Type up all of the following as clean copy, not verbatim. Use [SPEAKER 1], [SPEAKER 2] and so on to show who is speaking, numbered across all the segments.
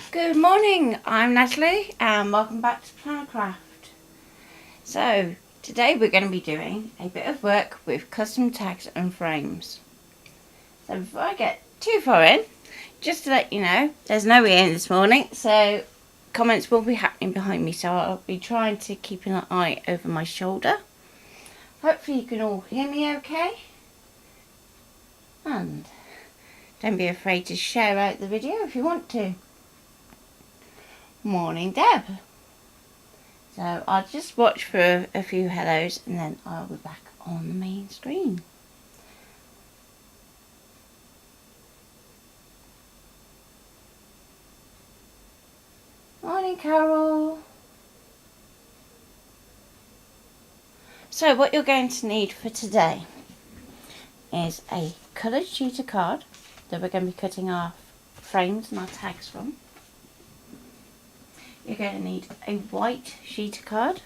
[SPEAKER 1] Good morning, I'm Natalie and welcome back to PlannerCraft. So today we're going to be doing a bit of work with custom tags and frames. So before I get too far in, just to let you know, there's no Ian this morning, so comments will be happening behind me, so I'll be trying to keep an eye over my shoulder. Hopefully you can all hear me okay, and don't be afraid to share out the video if you want to. Morning, Deb. So I'll just watch for a few hellos and then I'll be back on the main screen. Morning, Carol. So what you're going to need for today is a coloured sheet of card that we're going to be cutting our frames and our tags from. You're going to need a white sheet of card.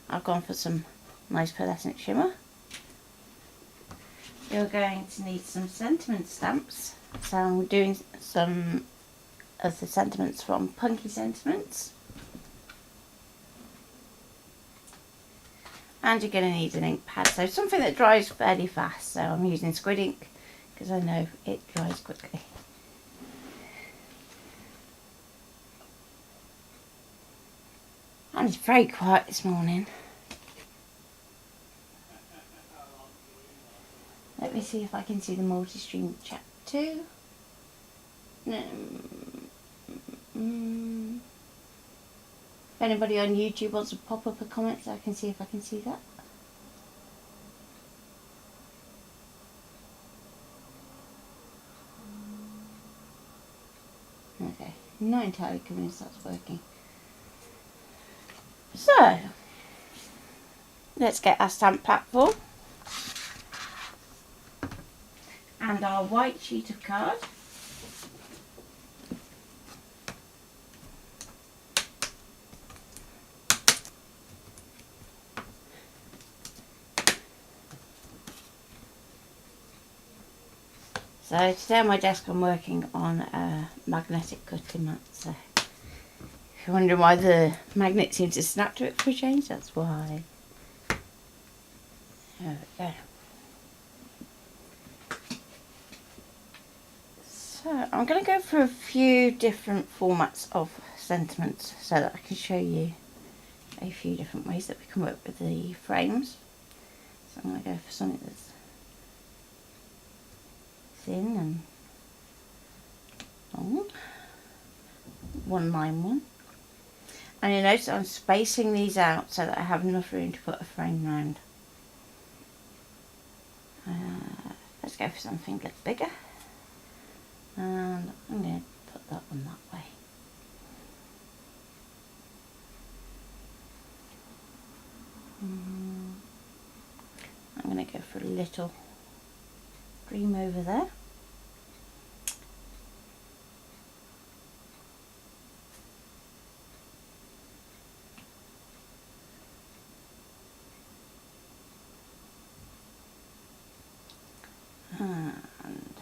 [SPEAKER 1] I've gone for some nice pearlescent shimmer. You're going to need some sentiment stamps. So I'm doing some of the sentiments from Punky Sentiments. And you're going to need an ink pad, so something that dries fairly fast. So I'm using squid ink because I know it dries quickly. And it's very quiet this morning. Let me see if I can see the multi-stream chat too. If anybody on YouTube wants to pop up a comment so I can see if I can see that. Okay, I'm not entirely convinced that's working. So, let's get our stamp platform and our white sheet of card. So today on my desk I'm working on a magnetic cutting mat, so if you're wondering why the magnet seems to snap to it for a change, that's why. There we go. So I'm going to go through a few different formats of sentiments so that I can show you a few different ways that we can work with the frames. So I'm going to go for something that's thin and long, one line one. And you notice I'm spacing these out so that I have enough room to put a frame round. Let's go for something a little bigger. And I'm going to put that one that way. I'm going to go for a little dream over there. And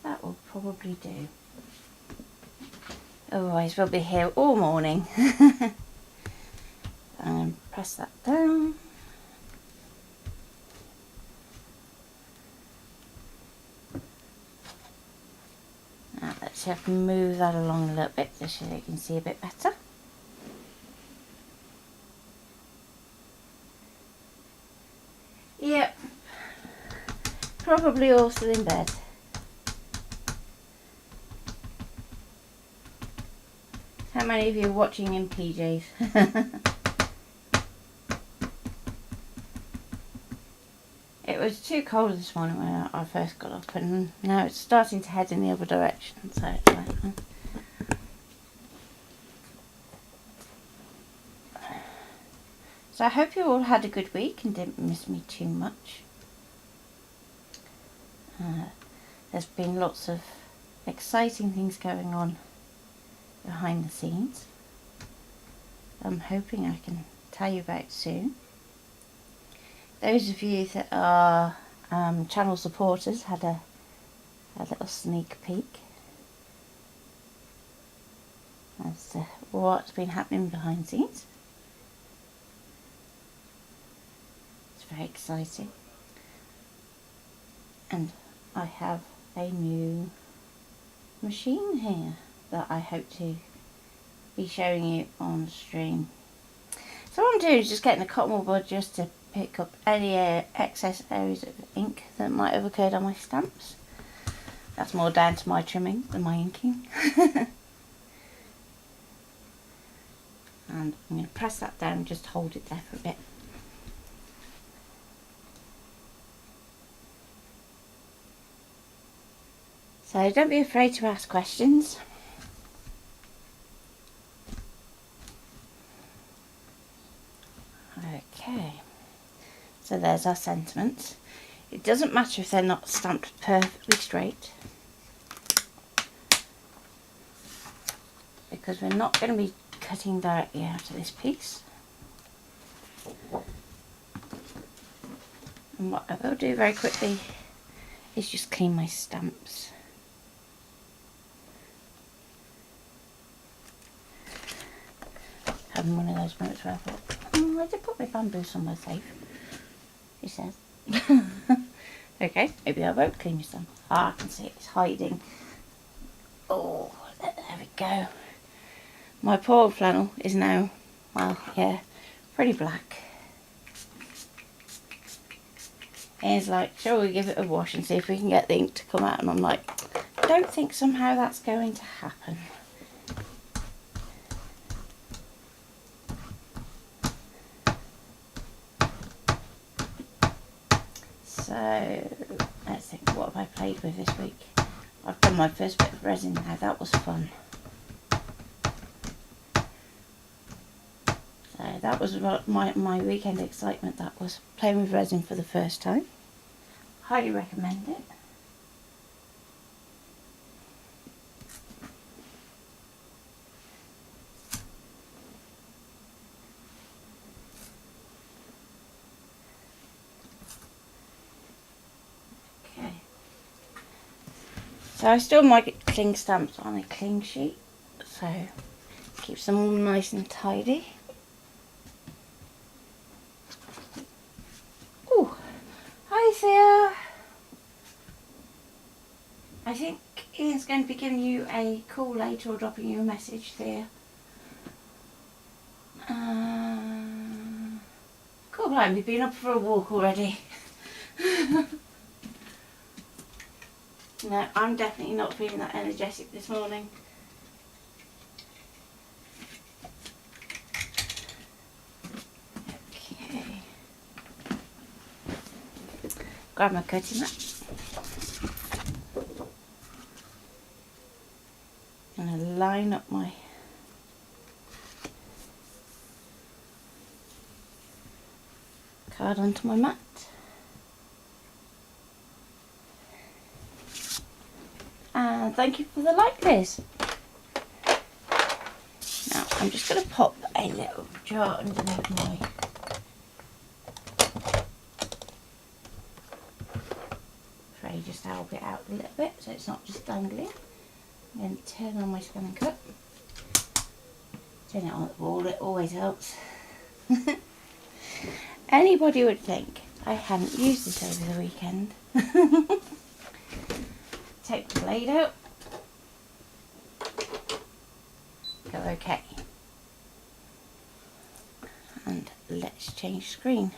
[SPEAKER 1] that will probably do. Otherwise we'll be here all morning. And press that down. Now let's see if I can move that along a little bit just so you can see a bit better. Yep, probably all still in bed. How many of you are watching in PJs? It was too cold this morning when I first got up, and now it's starting to head in the other direction, so it's like, So I hope you all had a good week and didn't miss me too much. There's been lots of exciting things going on behind the scenes. I'm hoping I can tell you about soon. Those of you that are channel supporters had a little sneak peek. as to what's been happening behind the scenes. It's very exciting. And I have a new machine here that I hope to be showing you on stream. So what I'm doing is just getting the cotton wool board just to pick up any excess areas of ink that might have occurred on my stamps. That's more down to my trimming than my inking. And I'm going to press that down and just hold it there for a bit. So don't be afraid to ask questions. Okay, so there's our sentiments. It doesn't matter if they're not stamped perfectly straight, because we're not going to be cutting directly out of this piece. And what I will do very quickly is just clean my stamps. Having one of those moments where I thought, oh, I did put my bamboo somewhere safe, he says. Okay, maybe I won't clean your stamp. Ah, I can see it's hiding. Oh, there we go. My poor flannel is now, well, yeah, pretty black. And he's like, shall we give it a wash and see if we can get the ink to come out? And I'm like, I don't think somehow that's going to happen. So, let's think, what have I played with this week? I've done my first bit of resin now, that was fun. So that was my weekend excitement, that was playing with resin for the first time. Highly recommend it. So I still might get cling stamps on a cling sheet, so keeps them all nice and tidy. Oh, hi Thea. I think Ian's going to be giving you a call later or dropping you a message, Thea. God blimey, you've been up for a walk already. No, I'm definitely not feeling that energetic this morning. Okay. Grab my cutting mat. I'm going to line up my card onto my mat. And thank you for the like, Liz. Now I'm just going to pop a little jar underneath my tray just to help it out a little bit so it's not just dangling. I'm going to turn on my ScanNCut. Turn it on at the wall, it always helps. Anybody would think I hadn't used this over the weekend. Take the blade out. Go okay. And let's change screen.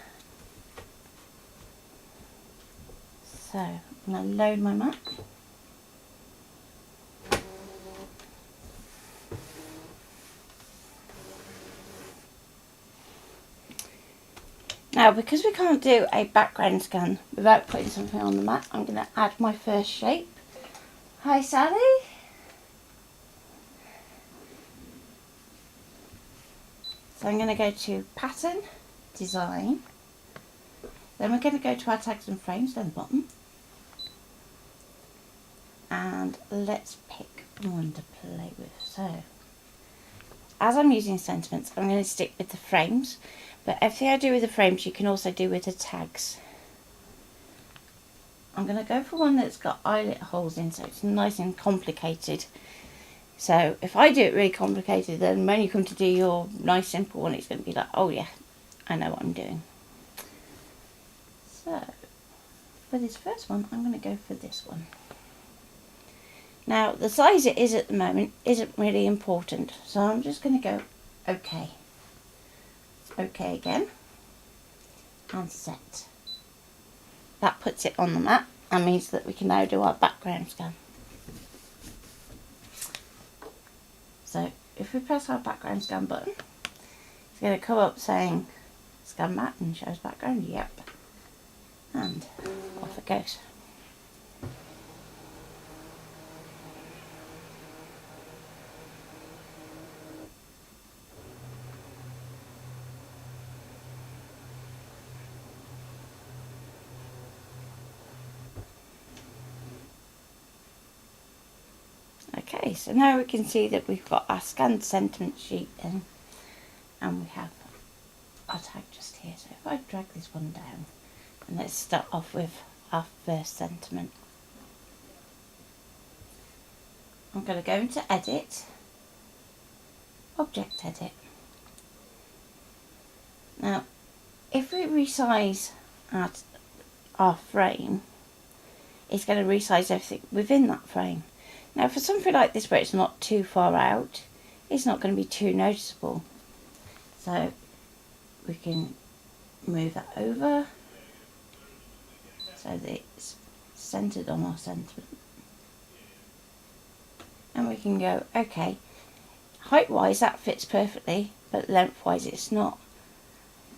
[SPEAKER 1] So I'm going to load my mat. Now, because we can't do a background scan without putting something on the mat, I'm going to add my first shape. Hi Sally. So I'm going to go to Pattern, Design. Then we're going to go to our tags and frames down the bottom. And let's pick one to play with. So, as I'm using sentiments, I'm going to stick with the frames. But everything I do with the frames, you can also do with the tags. I'm going to go for one that's got eyelet holes in, so it's nice and complicated. So if I do it really complicated, then when you come to do your nice simple one, it's going to be like, oh yeah, I know what I'm doing. So for this first one, I'm going to go for this one. Now the size it is at the moment isn't really important, so I'm just going to go OK. OK again, and set. That puts it on the map and means that we can now do our background scan. So if we press our background scan button, it's going to come up saying scan map and shows background. Yep. And off it goes. Okay, so now we can see that we've got our scanned sentiment sheet in, and we have our tag just here. So if I drag this one down, and let's start off with our first sentiment. I'm going to go into Edit, Object Edit. Now, if we resize our frame, it's going to resize everything within that frame. Now for something like this where it's not too far out, it's not going to be too noticeable. So we can move that over so that it's centered on our sentiment. And we can go, okay, height wise that fits perfectly, but length wise it's not.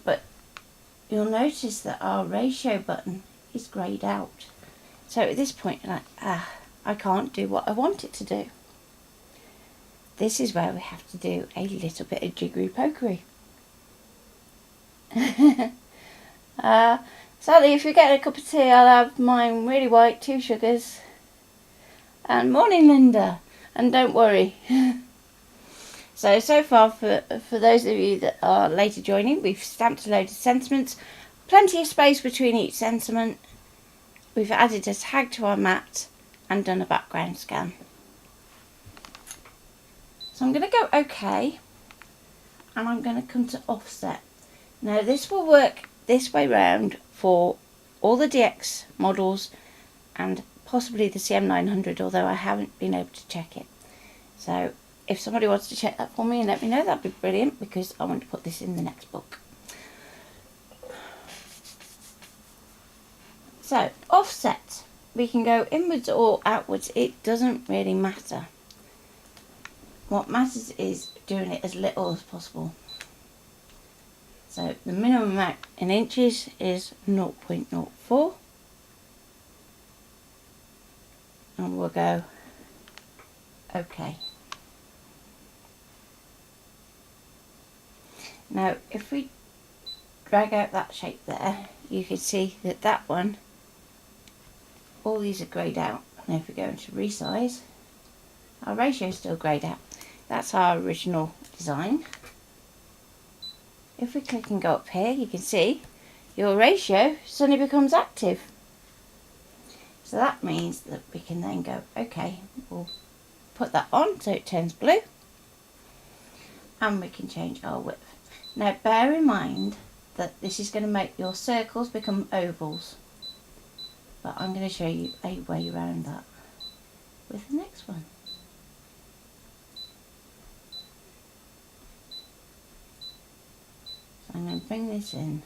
[SPEAKER 1] But you'll notice that our ratio button is greyed out. So at this point you're like, I can't do what I want it to do. This is where we have to do a little bit of jiggery pokery. Sadly, if you're getting a cup of tea, I'll have mine really white, 2 sugars. And morning, Linda. And don't worry. So far, for those of you that are later joining, we've stamped a load of sentiments. Plenty of space between each sentiment. We've added a tag to our mat and done a background scan. So I'm going to go OK, and I'm going to come to offset. Now this will work this way round for all the DX models and possibly the CM900, although I haven't been able to check it. So if somebody wants to check that for me and let me know, that'd be brilliant, because I want to put this in the next book. So offset. We can go inwards or outwards, it doesn't really matter. What matters is doing it as little as possible. So the minimum amount in inches is 0.04, and we'll go OK. Now if we drag out that shape there, you can see that that one, all these are greyed out, and if we go into resize, our ratio is still greyed out. That's our original design. If we click and go up here, you can see your ratio suddenly becomes active. So that means that we can then go, okay, we'll put that on so it turns blue, and we can change our width. Now bear in mind that this is going to make your circles become ovals. But I'm going to show you a way around that with the next one. So I'm going to bring this in.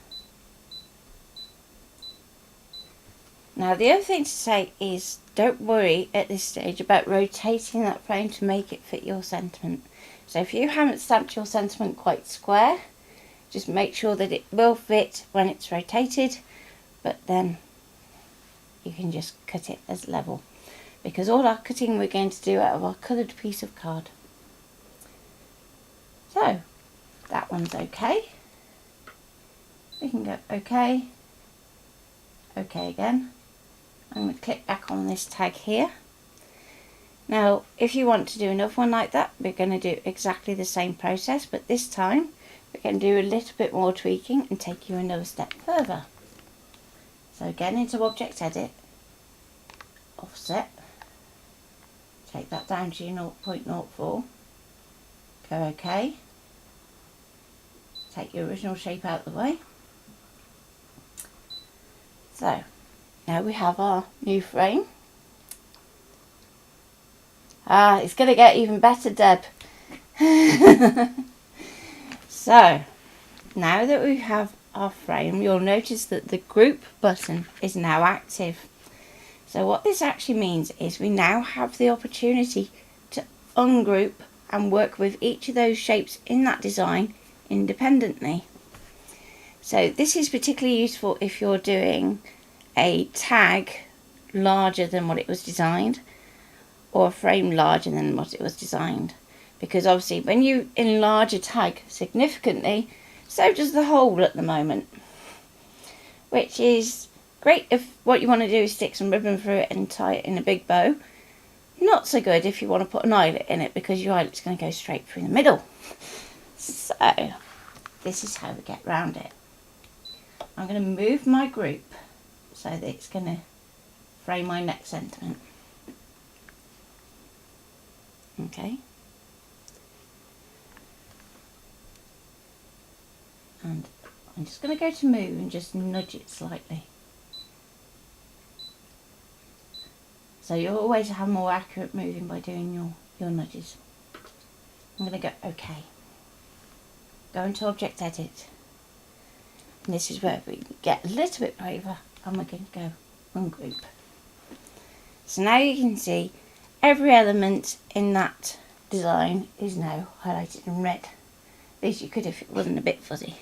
[SPEAKER 1] Now the other thing to say is, don't worry at this stage about rotating that frame to make it fit your sentiment. So if you haven't stamped your sentiment quite square, just make sure that it will fit when it's rotated, but then you can just cut it as level, because all our cutting we're going to do out of our coloured piece of card. So that one's okay. We can go OK, OK again. I'm going to click back on this tag here. Now if you want to do another one like that, we're going to do exactly the same process, but this time we're going to do a little bit more tweaking and take you another step further. So again into Object Edit, Offset, Take that down to your 0.04. Go OK. Take your original shape out of the way. So now we have our new frame. It's going to get even better, Deb. So now that we have our frame, you'll notice that the group button is now active. So what this actually means is we now have the opportunity to ungroup and work with each of those shapes in that design independently. So this is particularly useful if you're doing a tag larger than what it was designed, or a frame larger than what it was designed, because obviously when you enlarge a tag significantly, so does the hole at the moment, which is great if what you want to do is stick some ribbon through it and tie it in a big bow. Not so good if you want to put an eyelet in it, because your eyelet's going to go straight through the middle. So this is how we get around it. I'm going to move my group so that it's going to frame my next sentiment. Okay. And I'm just going to go to move and just nudge it slightly. So you'll always have more accurate moving by doing your nudges. I'm going to go OK. Go into Object Edit. And this is where we get a little bit braver, and we're going to go ungroup. So now you can see every element in that design is now highlighted in red. At least you could if it wasn't a bit fuzzy.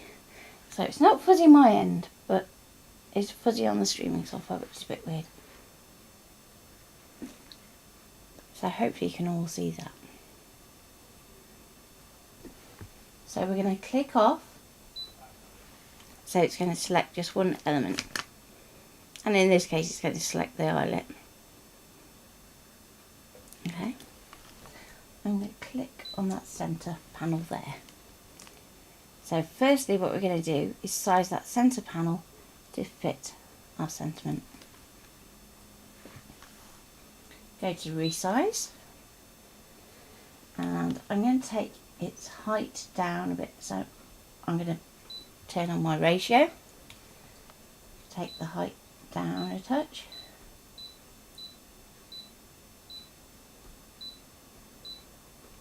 [SPEAKER 1] So it's not fuzzy my end, but it's fuzzy on the streaming software, which is a bit weird. So hopefully you can all see that. So we're going to click off. So it's going to select just one element. And in this case it's going to select the eyelet. Okay. I'm going to click on that centre panel there. So firstly what we're going to do is size that centre panel to fit our sentiment. Go to resize, and I'm going to take its height down a bit, so I'm going to turn on my ratio, take the height down a touch,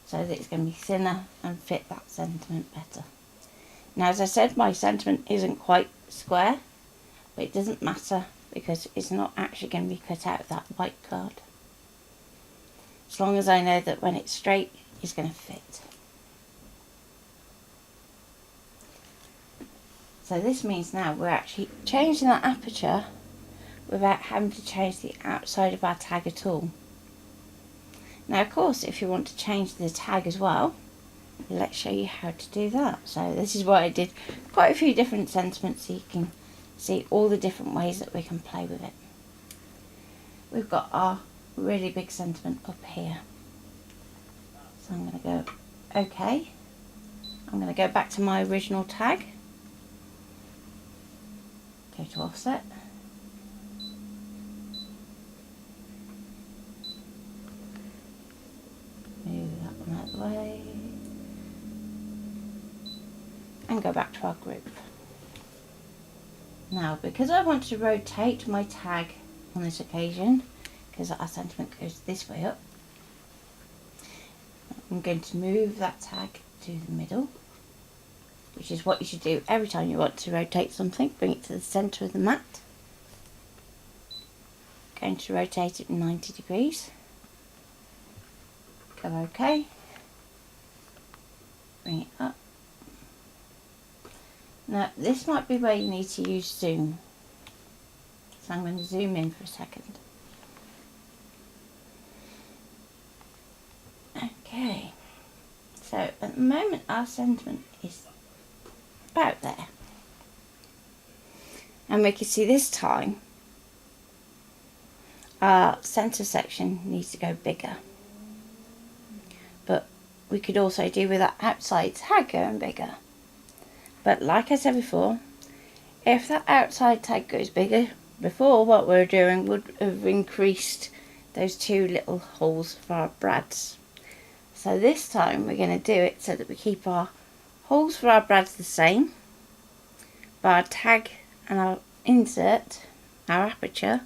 [SPEAKER 1] so that it's going to be thinner and fit that sentiment better. Now, as I said, my sentiment isn't quite square, but it doesn't matter because it's not actually going to be cut out of that white card. As long as I know that when it's straight, it's going to fit. So this means now we're actually changing that aperture without having to change the outside of our tag at all. Now, of course, if you want to change the tag as well, let's show you how to do that. So this is why I did quite a few different sentiments, so you can see all the different ways that we can play with it. We've got our really big sentiment up here. So I'm going to go OK. I'm going to go back to my original tag. Go to offset. Move that one out of the way. And go back to our group. Now, because I want to rotate my tag on this occasion, because our sentiment goes this way up, I'm going to move that tag to the middle, which is what you should do every time you want to rotate something. Bring it to the centre of the mat. Going to rotate it 90 degrees. Go OK. Bring it up. Now this might be where you need to use zoom. So I'm going to zoom in for a second. Okay. So at the moment our sentiment is about there. And we can see this time our centre section needs to go bigger. But we could also do with that outside tag going bigger. But like I said before, if that outside tag goes bigger, before what we're doing would have increased those two little holes for our brads. So this time we're going to do it so that we keep our holes for our brads the same, but our tag and our insert, our aperture,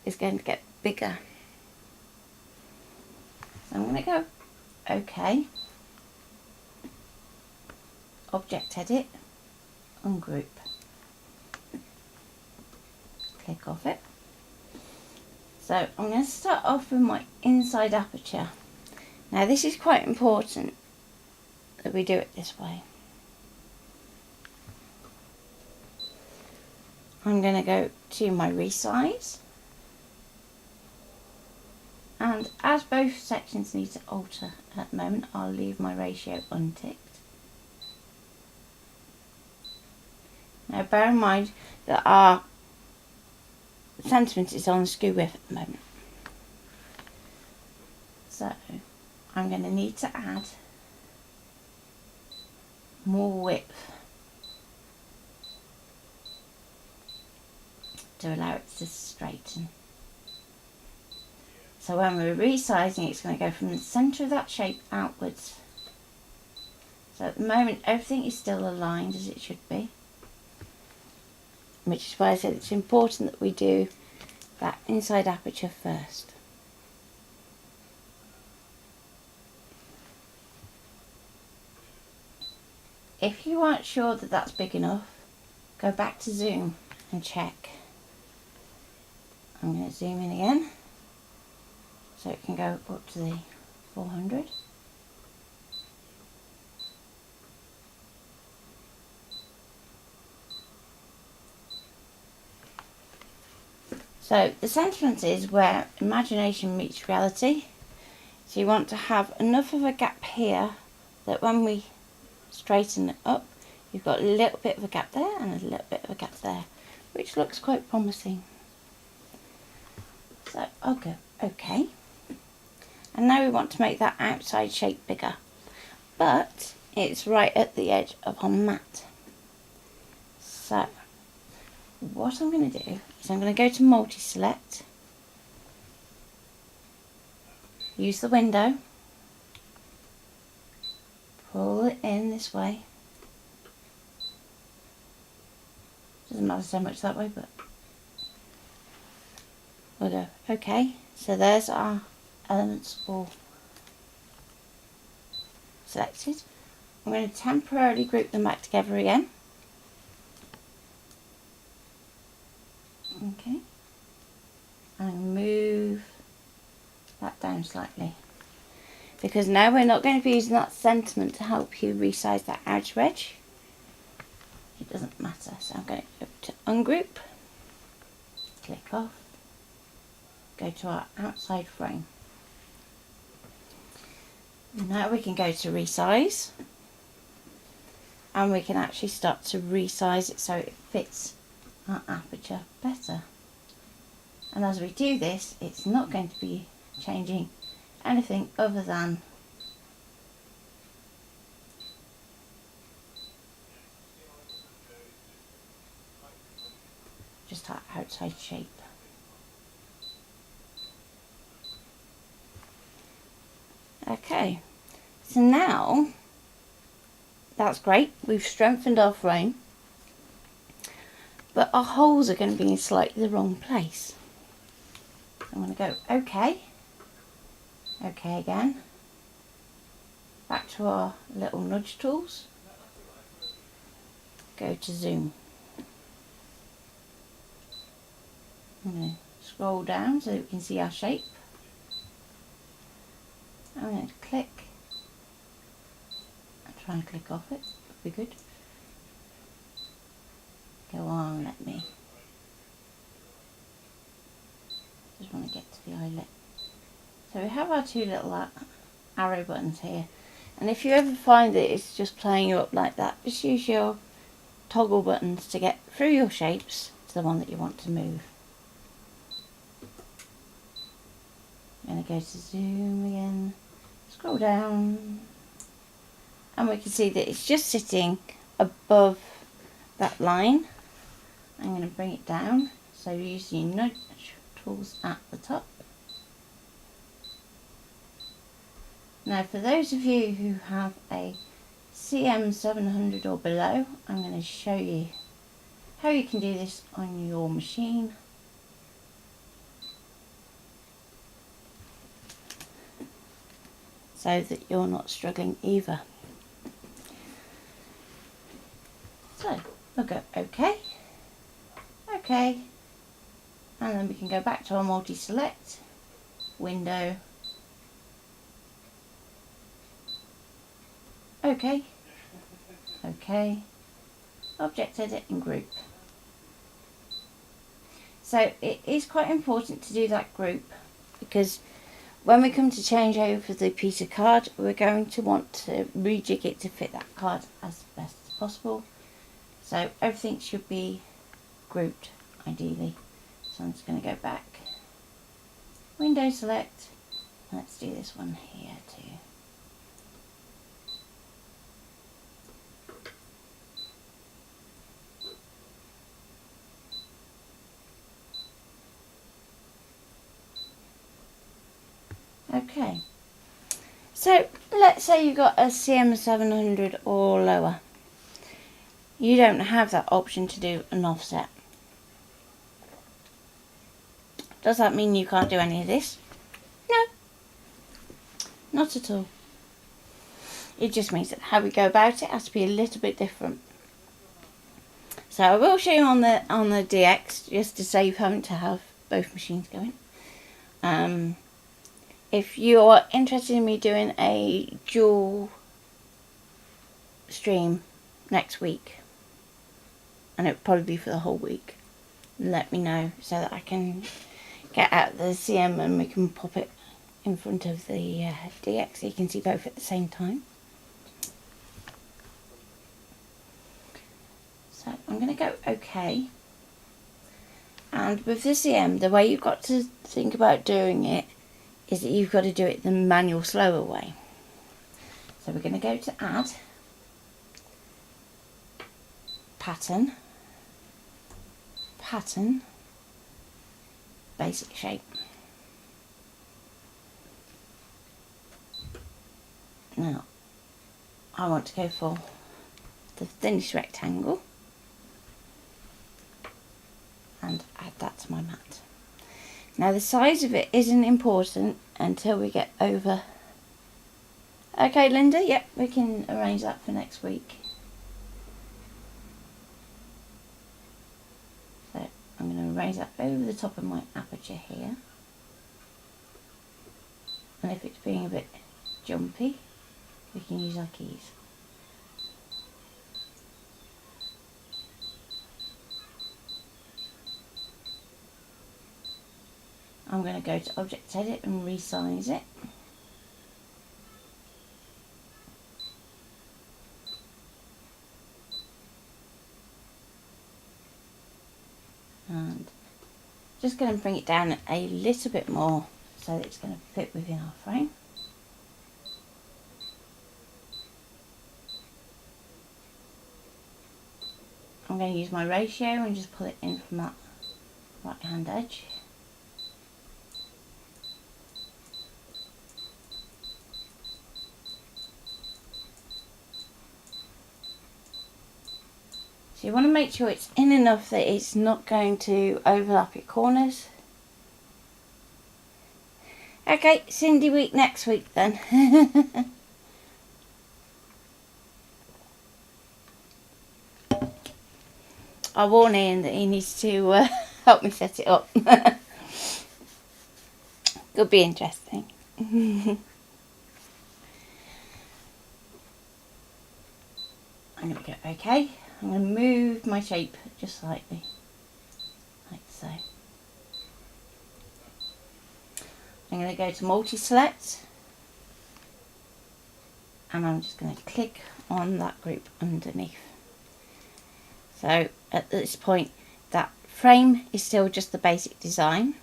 [SPEAKER 1] is going to get bigger. So I'm going to go OK, Object Edit, Ungroup, click off it. So I'm going to start off with my inside aperture. Now this is quite important that we do it this way. I'm going to go to my resize, and as both sections need to alter at the moment, I'll leave my ratio unticked. Now bear in mind that our sentiment is on the skew width at the moment. So I'm going to need to add more width to allow it to straighten. So when we're resizing, it's going to go from the centre of that shape outwards. So at the moment everything is still aligned as it should be, which is why I said it's important that we do that inside aperture first. If you aren't sure that that's big enough, go back to zoom and check. I'm going to zoom in again so it can go up to the 400. So the sentiment is where imagination meets reality. So you want to have enough of a gap here that when we straighten it up, you've got a little bit of a gap there and a little bit of a gap there, which looks quite promising. So I'll go OK. And now we want to make that outside shape bigger, but it's right at the edge of our mat. So what I'm going to do is I'm going to go to multi-select, use the window, pull it in this way. Doesn't matter so much that way, but we'll go OK. So there's our elements all selected. I'm going to temporarily group them back together again. Okay, and move that down slightly, because now we're not going to be using that sentiment to help you resize that outer edge. It doesn't matter. So I'm going to go to ungroup, click off, go to our outside frame. Now we can go to resize, and we can actually start to resize it so it fits our aperture better. And as we do this, it's not going to be changing anything other than just our outside shape. Okay, so now that's great, we've strengthened our frame, but our holes are going to be in slightly the wrong place. I'm going to go OK, OK again, back to our little nudge tools, go to zoom. I'm going to scroll down so that we can see our shape. I'm going to click and try and click off it, would be good. Go on, let me. Just want to get to the eyelet. So we have our two little arrow buttons here, and if you ever find that it's just playing you up like that, just use your toggle buttons to get through your shapes to the one that you want to move. I'm going to go to zoom again, scroll down, and we can see that it's just sitting above that line. I'm going to bring it down, so using nudge tools at the top, Now for those of you who have a CM700 or below, I'm going to show you how you can do this on your machine. So that you're not struggling either. So we'll go OK, OK, and then we can go back to our multi-select, window, OK, OK, object edit and group. So it is quite important to do that group, because when we come to change over the piece of card, we're going to want to rejig it to fit that card as best as possible. So everything should be grouped ideally. So I'm just going to go back, window select, let's do this one here too. Okay, so let's say you've got a CM700 or lower. You don't have that option to do an offset. Does that mean you can't do any of this? No, not at all. It just means that how we go about it has to be a little bit different. So I will show you on the DX, just to save having to have both machines going. If you're interested in me doing a dual stream next week, and it'll probably be for the whole week, let me know so that I can get out the CM and we can pop it in front of the DX so you can see both at the same time. So I'm going to go OK. And with the CM, the way you've got to think about doing it is that you've got to do it the manual slower way. So we're going to go to add, pattern, pattern, basic shape. Now I want to go for the thinnest rectangle and add that to my mat. Now the size of it isn't important until we get over. Okay Linda, yep, we can arrange that for next week. So I'm going to raise that over the top of my aperture here. And if it's being a bit jumpy, we can use our keys. I'm going to go to Object Edit and resize it. And just going to bring it down a little bit more so that it's going to fit within our frame. I'm going to use my ratio and just pull it in from that right hand edge. So you want to make sure it's in enough that it's not going to overlap your corners. Okay, Cindy week next week then. I'll warn Ian that he needs to help me set it up. Could be interesting. I'm going to go OK. I'm going to move my shape just slightly, like so. I'm going to go to multi-select and I'm just going to click on that group underneath. So at this point that frame is still just the basic design,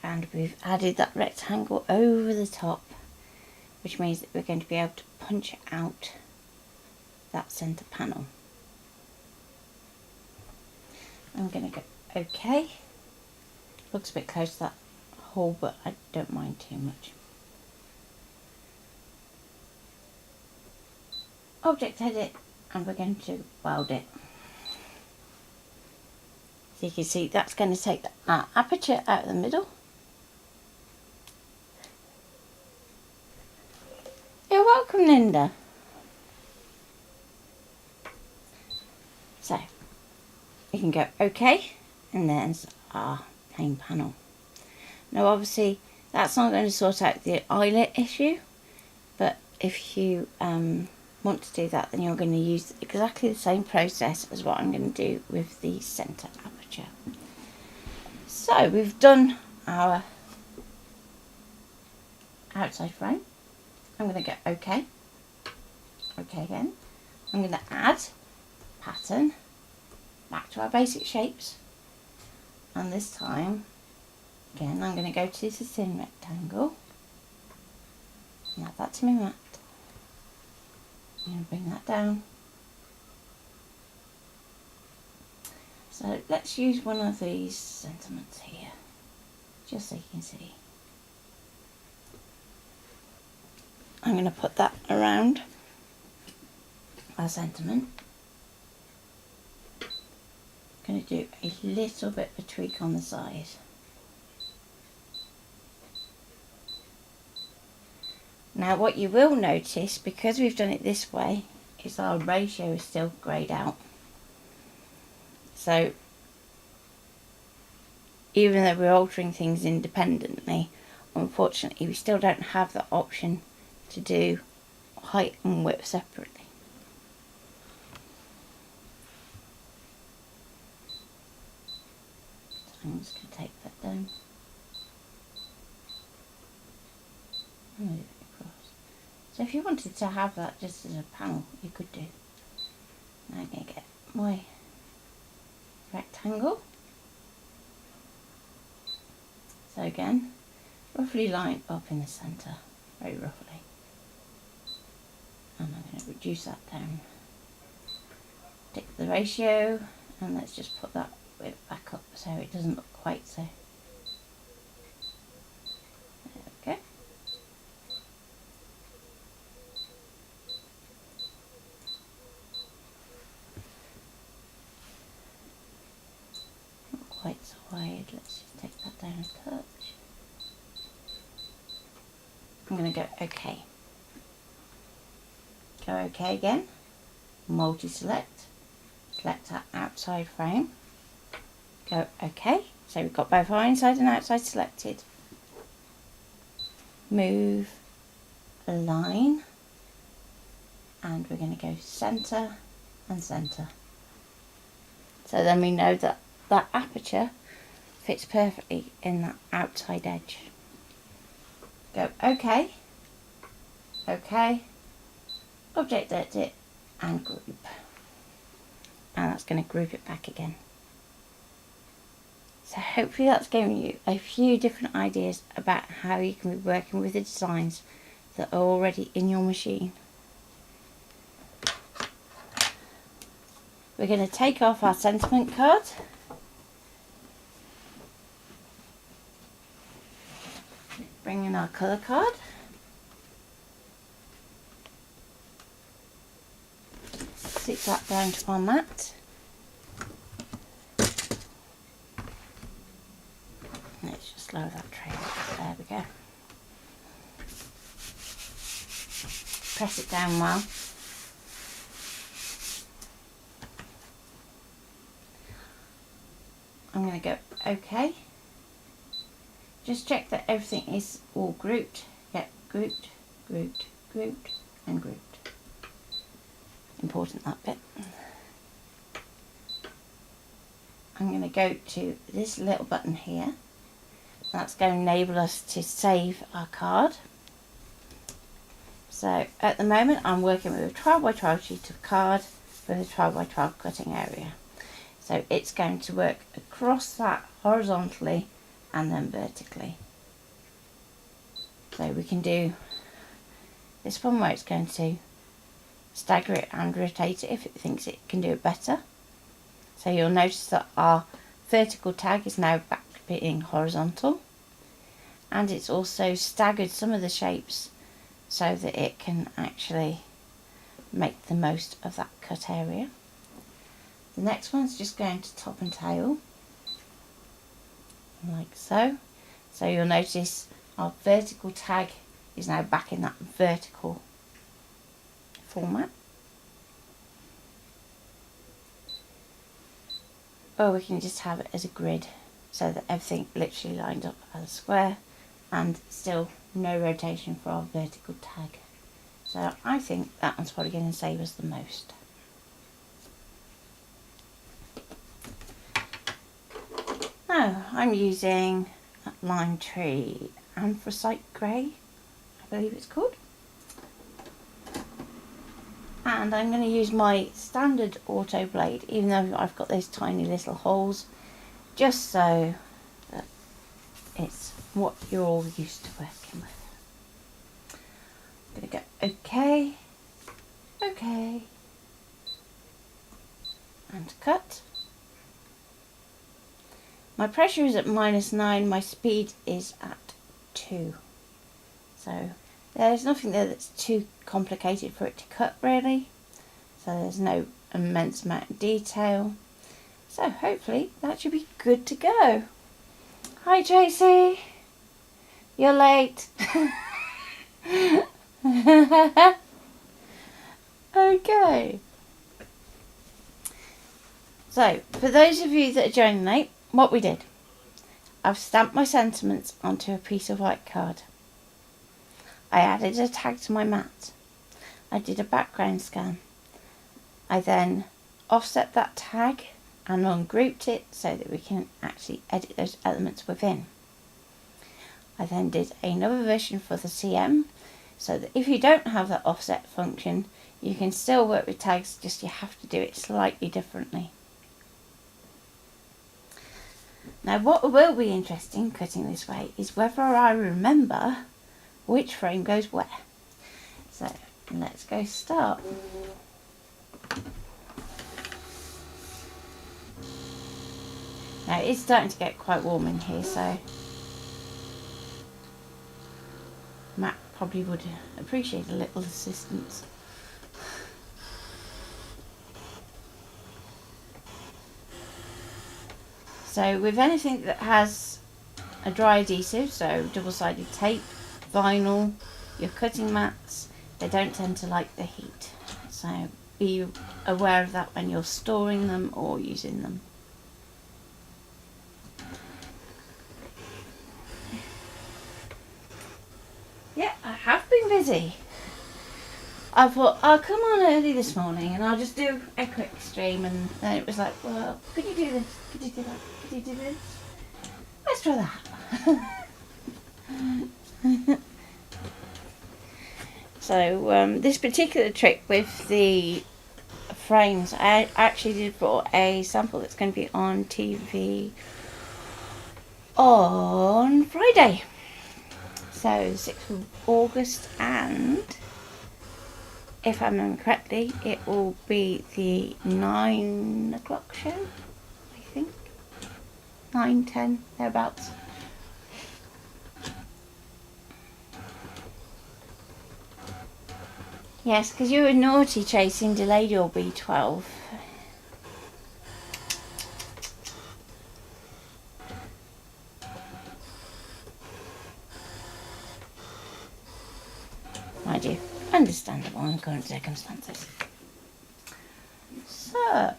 [SPEAKER 1] and we've added that rectangle over the top, which means that we're going to be able to punch out that centre panel. I'm going to go OK. Looks a bit close to that hole, but I don't mind too much. object edit, and we're going to weld it. So you can see that's going to take our aperture out of the middle. You're welcome, Linda. So you can go OK, and there's our plain panel. Now obviously that's not going to sort out the eyelet issue, but if you want to do that, then you're going to use exactly the same process as what I'm going to do with the centre aperture. So we've done our outside frame. I'm going to go OK. OK again. I'm going to add pattern back to our basic shapes, and this time again I'm going to go to the thin rectangle and add that to my mat. I'm going to bring that down. So let's use one of these sentiments here, just so you can see. I'm going to put that around our sentiment. I'm going to do a little bit of a tweak on the side. Now what you will notice, because we've done it this way, is our ratio is still greyed out. So even though we're altering things independently, unfortunately we still don't have the option to do height and width separately. So I'm just going to take that down and move it across. So if you wanted to have that just as a panel, you could do. Now I'm going to get my rectangle. So again, roughly line up in the centre, very roughly. And I'm going to reduce that down. Take the ratio and let's just put that bit back up so it doesn't look quite so. There we go. Not quite so wide, let's just take that down a touch. I'm going to go OK. Go OK again, multi-select, select our outside frame, go OK. So we've got both our inside and outside selected. Move, align, and we're going to go centre and centre. So then we know that that aperture fits perfectly in that outside edge. Go OK, OK, object edit and group, and that's going to group it back again. So hopefully that's given you a few different ideas about how you can be working with the designs that are already in your machine. We're going to take off our sentiment card. Bring in our colour card. Stick that down to our mat. Let's just lower that tray. There we go. Press it down well. I'm going to go OK. Just check that everything is all grouped. Yep, grouped, grouped, grouped, and grouped. Important, that bit. I'm going to go to this little button here. That's going to enable us to save our card. So at the moment I'm working with a 12 by 12 sheet of card with a 12 by 12 cutting area. So it's going to work across that horizontally and then vertically. So we can do this one where it's going to stagger it and rotate it if it thinks it can do it better. So you'll notice that our vertical tag is now back to being horizontal, and it's also staggered some of the shapes so that it can actually make the most of that cut area. The next one's just going to top and tail, like so. So you'll notice our vertical tag is now back in that vertical format. Or we can just have it as a grid so that everything literally lined up as a square and still no rotation for our vertical tag. So I think that one's probably going to save us the most. Now I'm using that Lime Tree Anthracite Grey, I believe it's called. And I'm going to use my standard auto blade, even though I've got those tiny little holes, just so that it's what you're all used to working with. I'm going to go OK, OK, and cut. My pressure is at -9, my speed is at 2. So there's nothing there that's too complicated for it to cut really. So there's no immense amount of detail. So hopefully that should be good to go. Hi Tracy, you're late. Okay. So for those of you that are joining late, what we did, I've stamped my sentiments onto a piece of white card. I added a tag to my mat. I did a background scan. I then offset that tag and ungrouped it so that we can actually edit those elements within. I then did another version for the CM so that if you don't have that offset function, you can still work with tags, just you have to do it slightly differently. Now what will be interesting cutting this way is whether I remember which frame goes where. So let's go start. Now it's starting to get quite warm in here, so Matt probably would appreciate a little assistance. So with anything that has a dry adhesive, so double-sided tape, vinyl, your cutting mats, they don't tend to like the heat. So be aware of that when you're storing them or using them. Yeah, I have been busy. I thought I'll come on early this morning and I'll just do a quick stream, and then it was like, well, could you do this? Could you do that? Could you do this? Let's try that. So this particular trick with the frames, I actually did for a sample that's going to be on TV on Friday. So 6th of August, and if I remember correctly, it will be the 9 o'clock show, I think. 9, 10, thereabouts. Yes, because you were naughty chasing, delayed your B12. Mind you, understandable in current circumstances. So,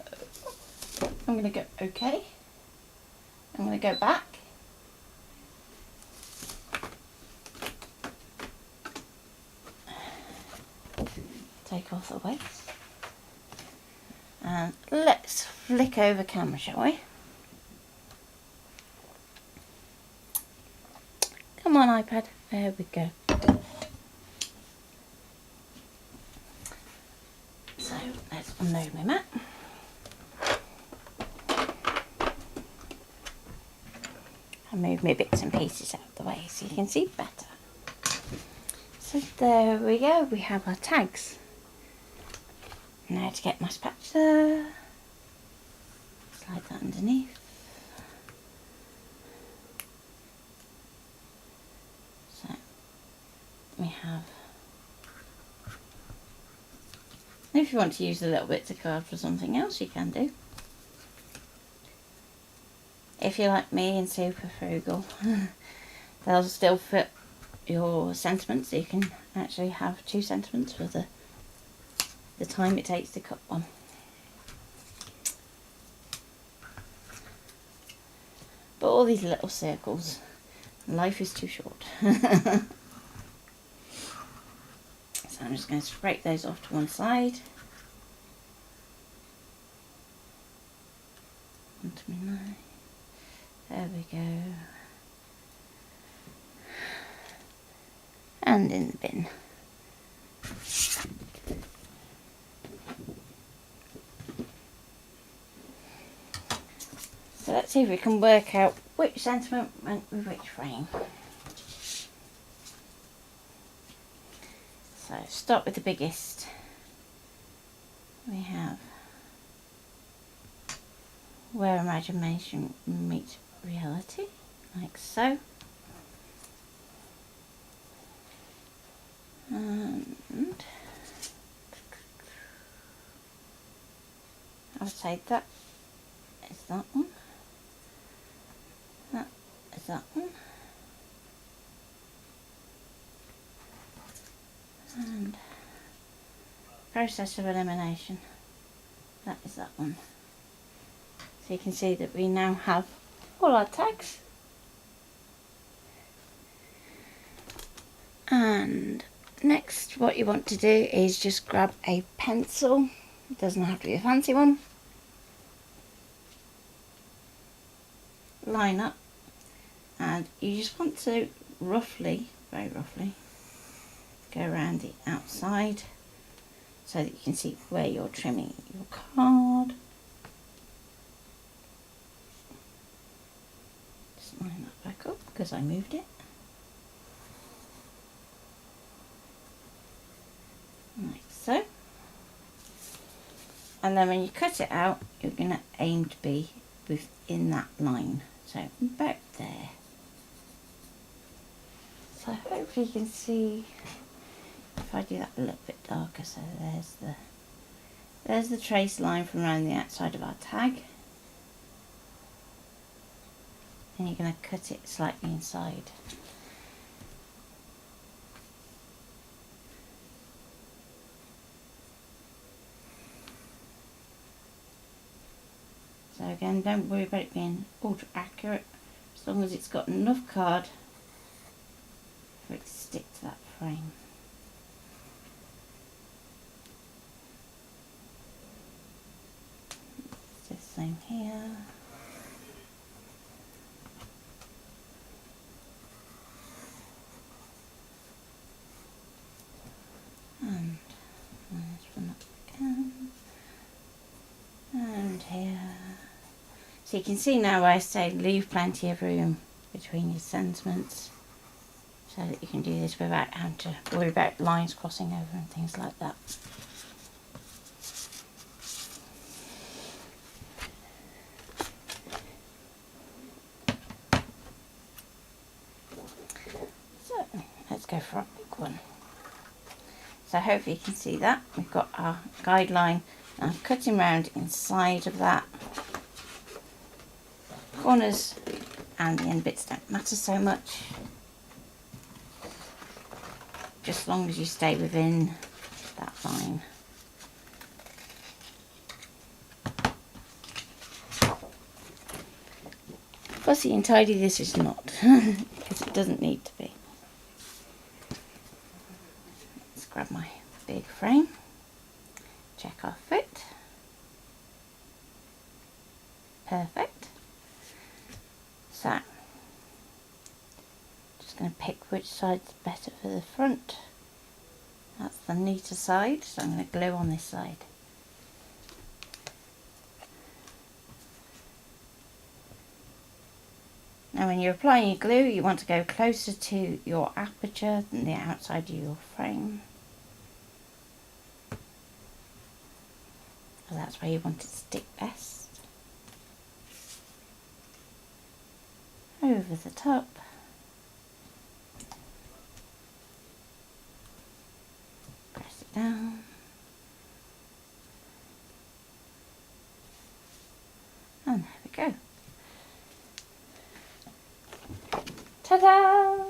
[SPEAKER 1] I'm going to go OK. I'm going to go back. Take off the weights. And let's flick over camera, shall we? Come on, iPad. There we go. So let's unload my mat. And move my bits and pieces out of the way so you can see better. So there we go, we have our tags. Now to get my spatula, slide that underneath. So we have If you want to use the little bits of card for something else, you can do. If you're like me and super frugal, they'll still fit your sentiments, so you can actually have 2 sentiments for the time it takes to cut one. But all these little circles, life is too short. So I'm just going to scrape those off to one side. Onto my knife. There we go. And in the bin. So let's see if we can work out which sentiment went with which frame. So start with the biggest. We have where imagination meets reality, like so. And I would say that is that one. That is that one. And process of elimination, that is that one. So you can see that we now have all our tags. And next what you want to do is just grab a pencil. It doesn't have to be a fancy one. Line up, and you just want to roughly, very roughly, go around the outside so that you can see where you're trimming your card. Just line that back up because I moved it. Like so. And then when you cut it out, you're going to aim to be within that line. So about there. So hopefully you can see, if I do that a little bit darker, so there's the trace line from around the outside of our tag. And you're going to cut it slightly inside. So again, don't worry about it being ultra accurate, as long as it's got enough card for it to stick to that frame. It's the same here. And there's one up again. And here. So you can see now why I say leave plenty of room between your sentiments, so that you can do this without having to worry about lines crossing over and things like that. So let's go for a big one. So hopefully you can see that. We've got our guideline. Now I'm cutting round inside of that. Corners and the end bits don't matter so much, just as long as you stay within that line. Fussy and tidy this is not, because it doesn't need to be. Let's grab my big frame, check our fit. Perfect. So, just going to pick which side's better for the front. That's the neater side, so I'm going to glue on this side. Now when you're applying your glue, you want to go closer to your aperture than the outside of your frame. So that's where you want it to stick best. Over the top. Press it down. Ta-da!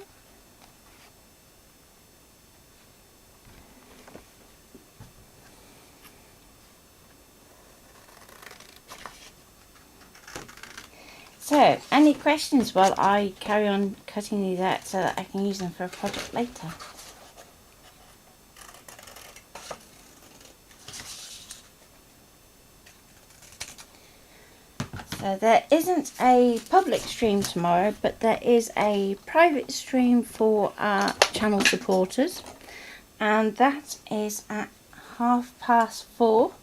[SPEAKER 1] So, any questions while I carry on cutting these out so that I can use them for a project later? So there isn't a public stream tomorrow, but there is a private stream for our channel supporters, and that is at 4:30.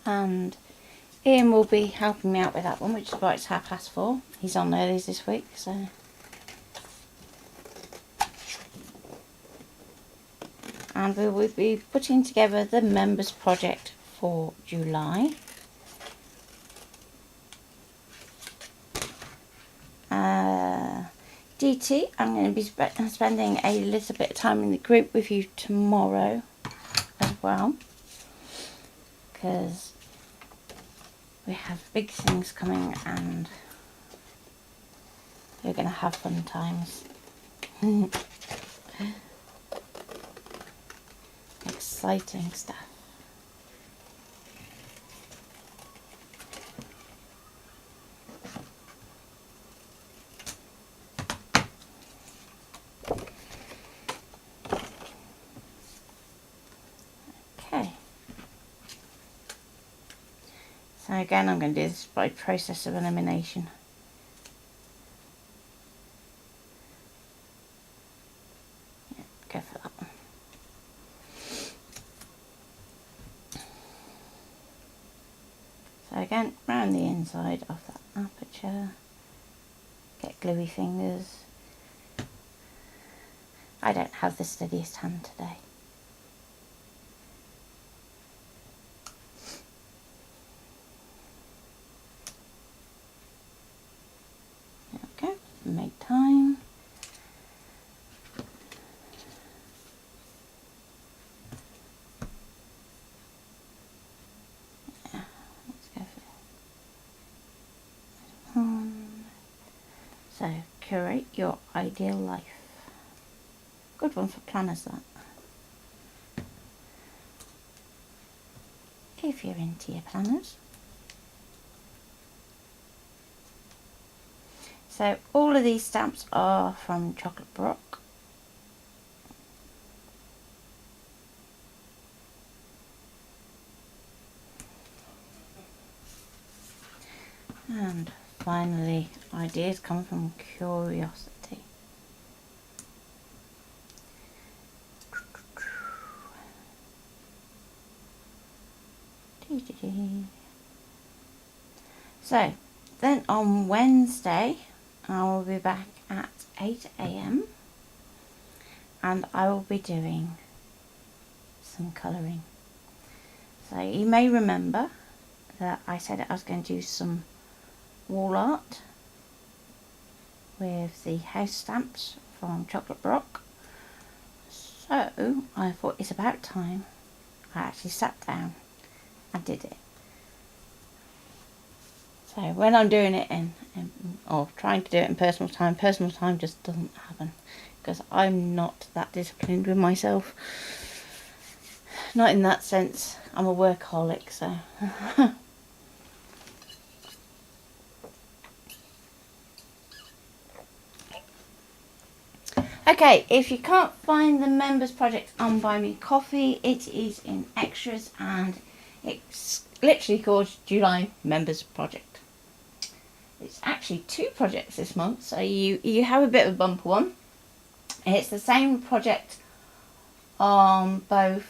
[SPEAKER 1] And Ian will be helping me out with that one, which is why it's 4:30. He's on earlies this week, so. And we will be putting together the members project for July. DT, I'm going to be spending a little bit of time in the group with you tomorrow as well, because we have big things coming and we're going to have fun times. Exciting stuff. Okay. So again, I'm going to do this by process of elimination. Yeah, go for that one. So again, round the inside of that aperture, get gluey fingers. I don't have the steadiest hand today. There we go, make time. Yeah, let's go for this one. So, curate your ideal life. Good one for planners, that. If you're into your planners. So all of these stamps are from Chocolate Brock. And finally, ideas come from curiosity. So then on Wednesday I will be back at 8 AM and I will be doing some colouring. So you may remember that I said I was going to do some wall art with the house stamps from Chocolate Brock. So I thought it's about time I actually sat down and did it. So when I'm doing it or trying to do it in personal time just doesn't happen because I'm not that disciplined with myself. Not in that sense. I'm a workaholic, so. Okay, if you can't find the members project on Buy Me Coffee, it is in extras and it's literally called July Members Project. It's actually 2 projects this month, so you have a bit of a bumper one. It's the same project on both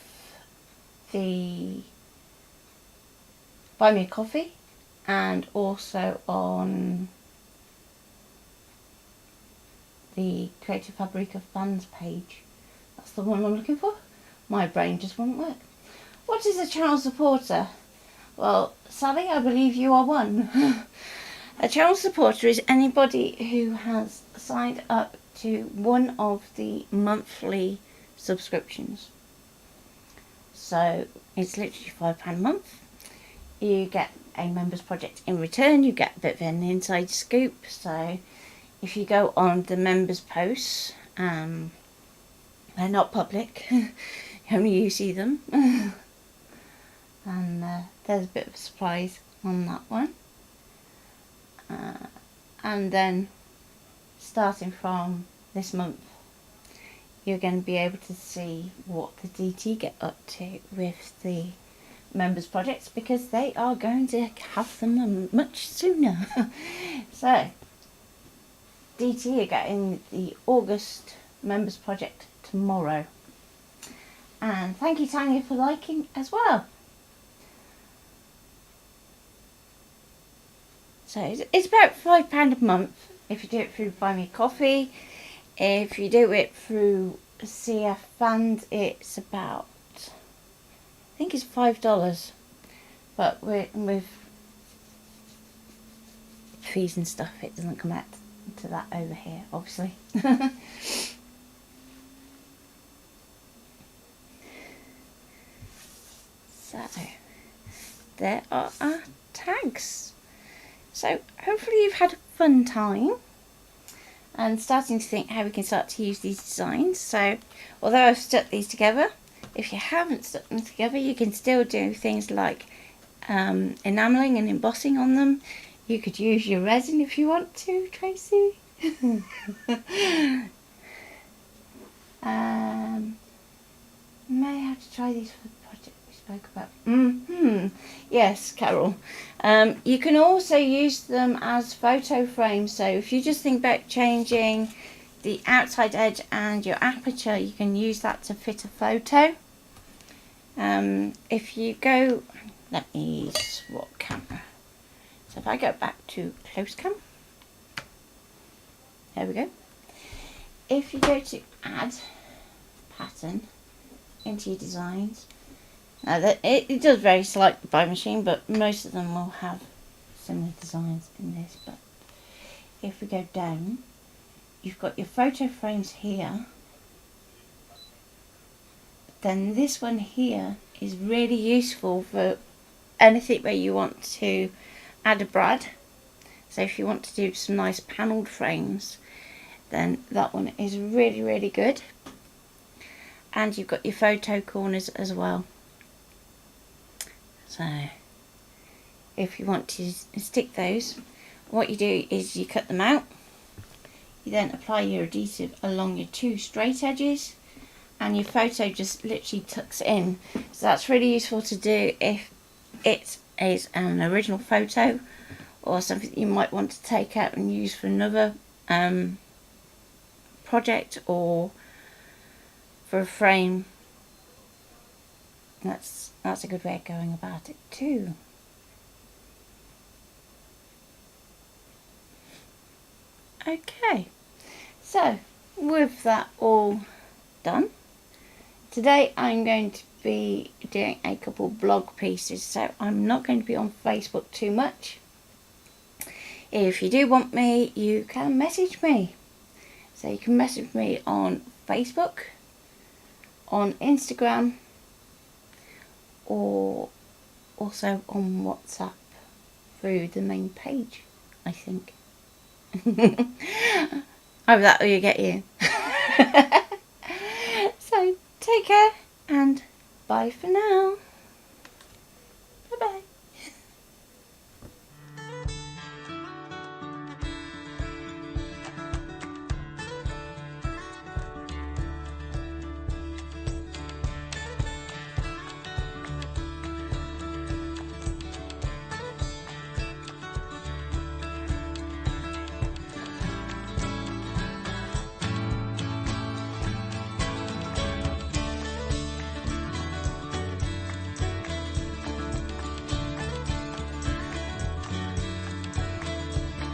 [SPEAKER 1] the Buy Me a Coffee and also on the Creative Fabrica fans page. That's the one I'm looking for. My brain just won't work. What is a channel supporter? Well, Sally, I believe you are one. A channel supporter is anybody who has signed up to one of the monthly subscriptions. So it's literally £5 a month. You get a members project in return. You get a bit of an inside scoop. So if you go on the members posts, they're not public, only you see them. And there's a bit of a surprise on that one. And then starting from this month, you're going to be able to see what the DT get up to with the members projects, because they are going to have them much sooner. So DT are getting the August members project tomorrow. And thank you, Tanya, for liking as well. So it's about £5 a month if you do it through Buy Me Coffee. If you do it through CF Fund, it's about, I think it's $5. But with fees and stuff, it doesn't come out to that over here, obviously. So there are our tags. So hopefully you've had a fun time and starting to think how we can start to use these designs. So although I've stuck these together, if you haven't stuck them together, you can still do things like enamelling and embossing on them. You could use your resin if you want to, Tracy. May have to try these for the project we spoke about. Yes, Carol. You can also use them as photo frames. So if you just think about changing the outside edge and your aperture, you can use that to fit a photo. If you go, let me swap camera. So if I go back to close cam, there we go. If you go to add pattern into your designs, now that it does vary slightly by machine, but most of them will have similar designs in this. But if we go down, you've got your photo frames here. Then this one here is really useful for anything where you want to add a brad. So if you want to do some nice panelled frames, then that one is really, really good. And you've got your photo corners as well. So if you want to stick those, what you do is you cut them out. You then apply your adhesive along your two straight edges, and your photo just literally tucks in. So that's really useful to do if it is an original photo or something you might want to take out and use for another project or for a frame. That's a good way of going about it too. Okay, so with that all done, today I'm going to be doing a couple blog pieces, so I'm not going to be on Facebook too much. If you do want me, you can message me. So you can message me on Facebook, on Instagram, or also on WhatsApp through the main page, I think. Either that or you get you. So take care and bye for now.